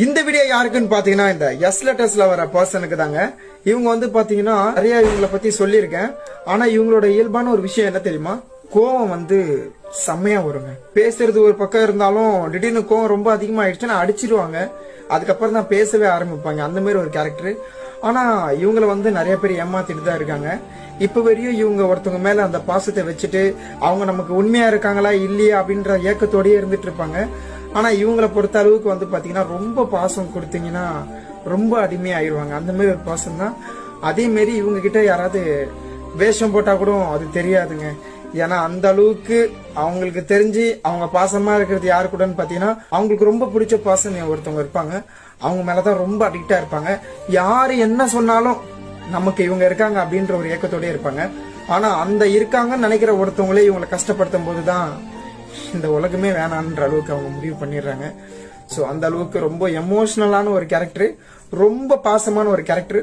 இந்த வீடியோ யாருக்குன்னு பாத்தீங்கன்னா இந்த எஸ் லெட்டர்ஸ்ல வர பர்சனுக்கு தாங்க. இவங்க வந்து பாத்தீங்கன்னா நிறைய இவங்கள பத்தி சொல்லியிருக்கேன். ஆனா இவங்களோட இயல்பான ஒரு விஷயம் என்ன தெரியுமா? கோவம் வந்து செம்மையா வருங்க. பேசுறது ஒரு பக்கம் இருந்தாலும் திடீர்னு கோவம் ரொம்ப அதிகமாயிடுச்சுன்னா அடிச்சிருவாங்க. அதுக்கப்புறம் தான் பேசவே ஆரம்பிப்பாங்க. அந்த மாதிரி ஒரு கேரக்டர். ஆனா இவங்கள வந்து நிறைய பேர் ஏமாத்திட்டு தான் இருக்காங்க. இப்ப வரையும் இவங்க ஒருத்தவங்க மேல அந்த பாசத்தை வச்சுட்டு அவங்க நமக்கு உண்மையா இருக்காங்களா இல்லையா அப்படின்ற ஏக்கத்தோடயே இருந்துட்டு இருப்பாங்க. ஆனா இவங்களை பொறுத்த அளவுக்கு வந்து பாத்தீங்கன்னா ரொம்ப பாசம் கொடுத்தீங்கன்னா ரொம்ப அடிமையாயிருவாங்க. அந்த மாதிரி ஒரு பாசம் தான். அதே மாதிரி இவங்க கிட்ட யாராவது வேஷம் போட்டா கூட அது தெரியாதுங்க. ஏன்னா அந்த அளவுக்கு அவங்களுக்கு தெரிஞ்சு அவங்க பாசமா இருக்கிறது யாரு கூடன்னு பாத்தீங்கன்னா அவங்களுக்கு ரொம்ப பிடிச்ச பாசம் ஒருத்தவங்க இருப்பாங்க. அவங்க மேலதான் ரொம்ப அடிக்டா இருப்பாங்க. யாரு என்ன சொன்னாலும் நமக்கு இவங்க இருக்காங்க அப்படின்ற ஒரு ஏக்கத்தோட இருப்பாங்க. ஆனா அந்த இருக்காங்கன்னு நினைக்கிற ஒருத்தவங்களே இவங்களை கஷ்டப்படுத்தும் போதுதான் இந்த உலகமே வேணான்ற அளவுக்கு அவங்க முடிவு பண்ணிடுறாங்க. சோ அந்த அளவுக்கு ரொம்ப எமோஷனலான ஒரு கேரக்டர், ரொம்ப பாசமான ஒரு கேரக்டர்.